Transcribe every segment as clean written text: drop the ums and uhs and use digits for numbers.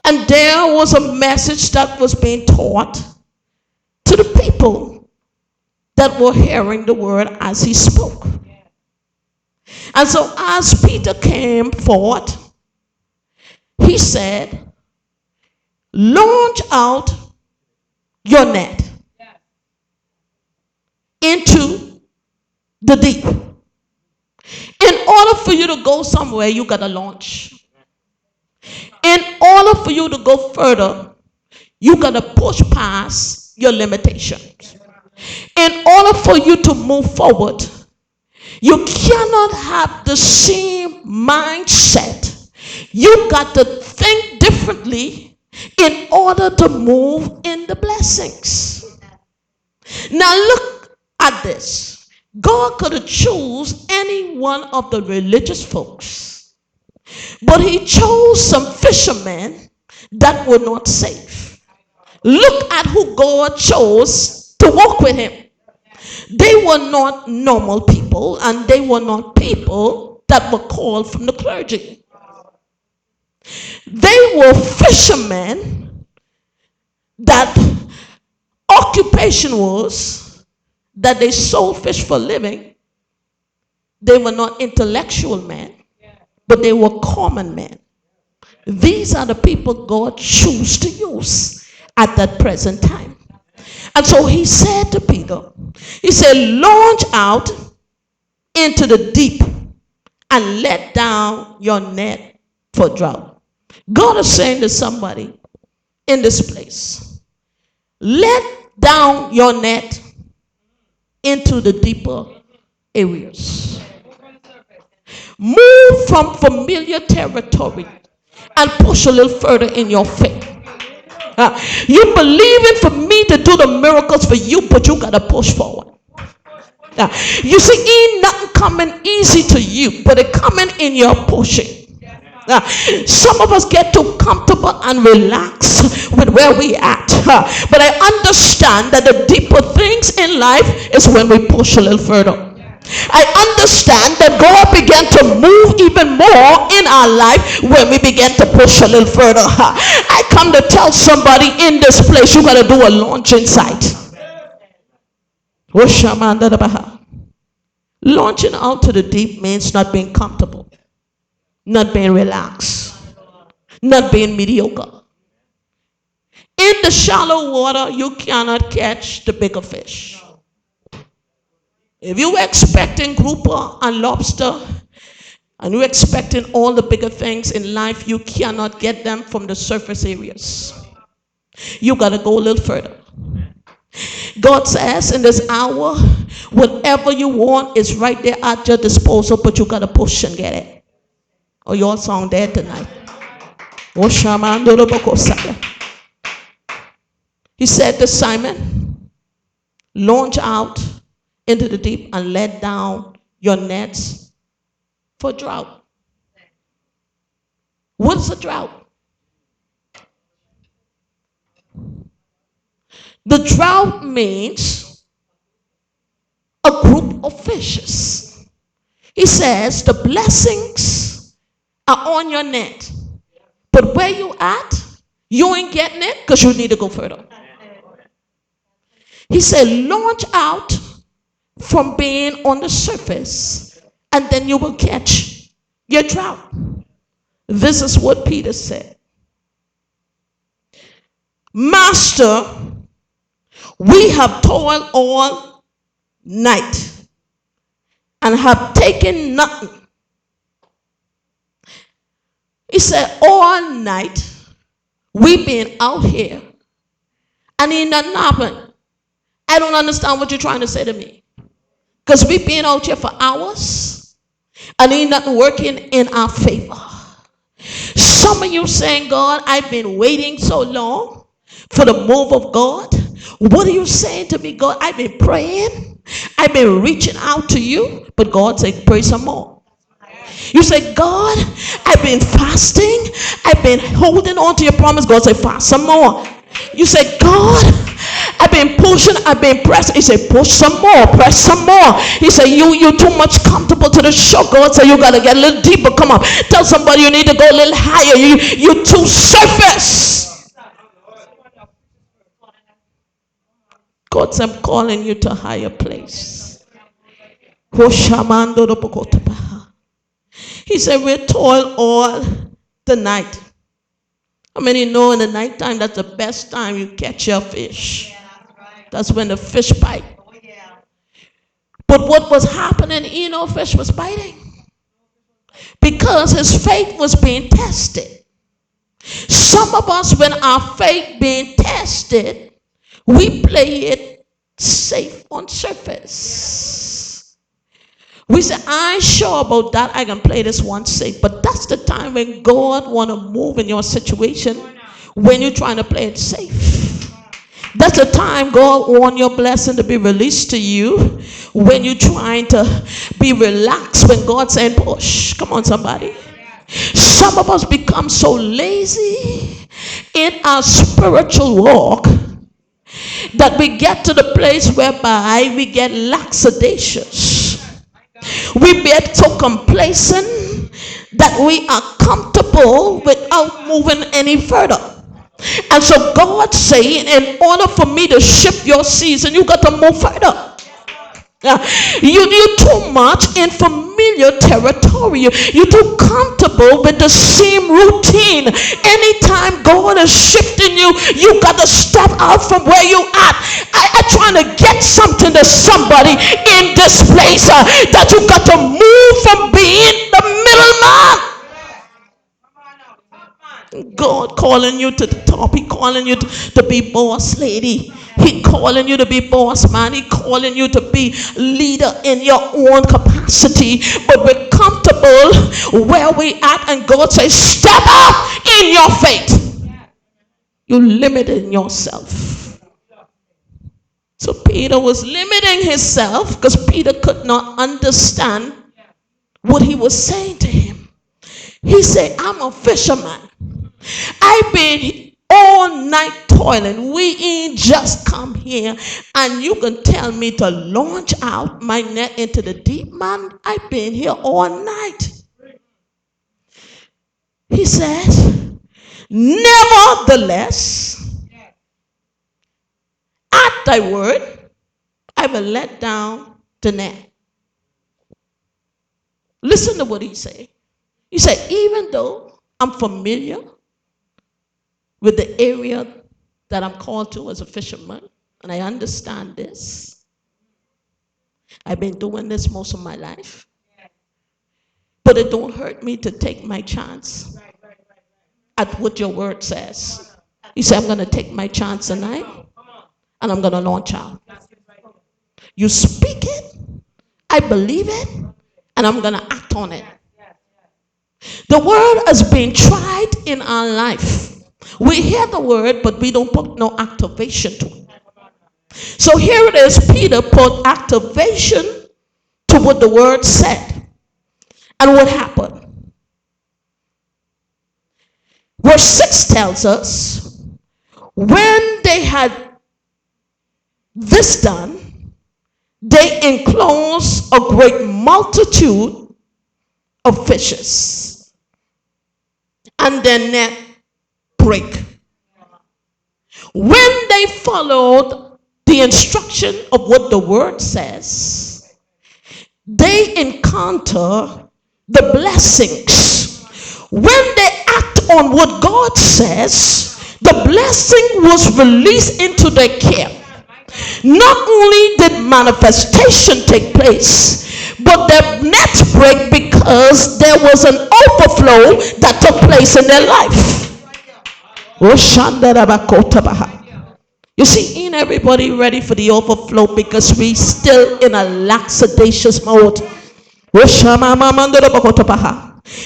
And there was a message that was being taught to the people that were hearing the word as he spoke. And so as Peter came forward, he said, launch out your net into the deep. In order for you to go somewhere, you got to launch. In order for you to go further, you got to push past your limitations. In order for you to move forward, you cannot have the same mindset. You got to think differently in order to move in the blessings. Now look at this. God could have chosen any one of the religious folks, but he chose some fishermen that were not safe. Look at who God chose to walk with him. They were not normal people, and they were not people that were called from the clergy. They were fishermen that occupation was that they sold fish for a living. They were not intellectual men, but they were common men. These are the people God chose to use at that present time. And so he said to Peter, he said, launch out into the deep and let down your net for drought. God is saying to somebody in this place, let down your net into the deeper areas. Move from familiar territory and push a little further in your faith. You believing for me to do the miracles for you, but you got to push forward. You see, ain't nothing coming easy to you, but it coming in your pushing. Some of us get too comfortable and relaxed with where we at. But I understand that the deeper things in life is when we push a little further. I understand that God began to move even more in our life when we began to push a little further. I come to tell somebody in this place, you got to do a launching site. Launching out to the deep means not being comfortable, not being relaxed, not being mediocre. In the shallow water, you cannot catch the bigger fish. If you were expecting grouper and lobster, and you're expecting all the bigger things in life, you cannot get them from the surface areas. You got to go a little further. God says in this hour, whatever you want is right there at your disposal, but you got to push and get it. Or your song there tonight. He said to Simon, launch out into the deep and let down your nets for drought. What is a drought? The drought means a group of fishes. He says the blessings are on your net, but where you at, you ain't getting it because you need to go further. He said launch out from being on the surface, and then you will catch your drought. This is what Peter said. Master, we have toiled all night and have taken nothing. He said, all night we've been out here and ain't nothing happened. I don't understand what you're trying to say to me. Because we've been out here for hours and ain't nothing working in our favor. Some of you saying, God, I've been waiting so long for the move of God. What are you saying to me, God? I've been praying. I've been reaching out to you. But God said, pray some more. You say, God, I've been fasting. I've been holding on to your promise. God said, fast some more. You say, God, I've been pushing, I've been pressing. He said, push some more, press some more. He said, you too much comfortable to the show. God said, you got to get a little deeper. Come on. Tell somebody you need to go a little higher. You too surface. God said, I'm calling you to a higher place. He said, we toil all the night. How many know in the nighttime that's the best time you catch your fish? That's when the fish bite. But what was happening, fish was biting. Because his faith was being tested. Some of us, when our faith being tested, we play it safe on surface. We say, I ain't sure about that. I can play this one safe. But that's the time when God want to move in your situation, when you're trying to play it safe. That's the time God want your blessing to be released to you, when you're trying to be relaxed, when God's saying push. Come on, somebody. Some of us become so lazy in our spiritual walk that we get to the place whereby we get lackadaicious. We get so complacent that we are comfortable without moving any further. And so God's saying, in order for me to shift your season, you got to move further. You're too much in familiar territory. You're too comfortable with the same routine. Anytime God is shifting you, you got to step out from where you at. I'm trying to get something to somebody in this place, that you got to move from being the middleman. God calling you to the top. He calling you to be boss lady. He calling you to be boss man. He calling you to be leader in your own capacity. But we're comfortable where we at, and God says, step up in your faith. You're limiting yourself. So Peter was limiting himself because Peter could not understand what he was saying to him. He said, I'm a fisherman. I've been all night toiling. We ain't just come here and you can tell me to launch out my net into the deep, man. I've been here all night. He says, nevertheless, at thy word, I will let down the net. Listen to what he said. He said, even though I'm familiar with the area that I'm called to as a fisherman, and I understand this. I've been doing this most of my life. But it don't hurt me to take my chance at what your word says. He said, I'm going to take my chance tonight, and I'm going to launch out. You speak it, I believe it, and I'm going to act on it. The word has been tried in our life. We hear the word, but we don't put no activation to it. So here it is, Peter put activation to what the word said. And what happened? Verse 6 tells us, when they had this done, they enclosed a great multitude of fishes, and their net break. When they followed the instruction of what the word says, they encounter the blessings. When they act on what God says, the blessing was released into their camp. Not only did manifestation take place, but their nets break because there was an overflow that took place in their life. You see, ain't everybody ready for the overflow because we still in a lackadaicious mode.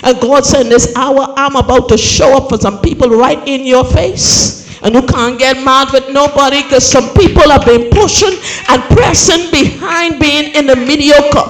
And God said, in this hour, I'm about to show up for some people right in your face. And you can't get mad with nobody because some people have been pushing and pressing behind being in the mediocre.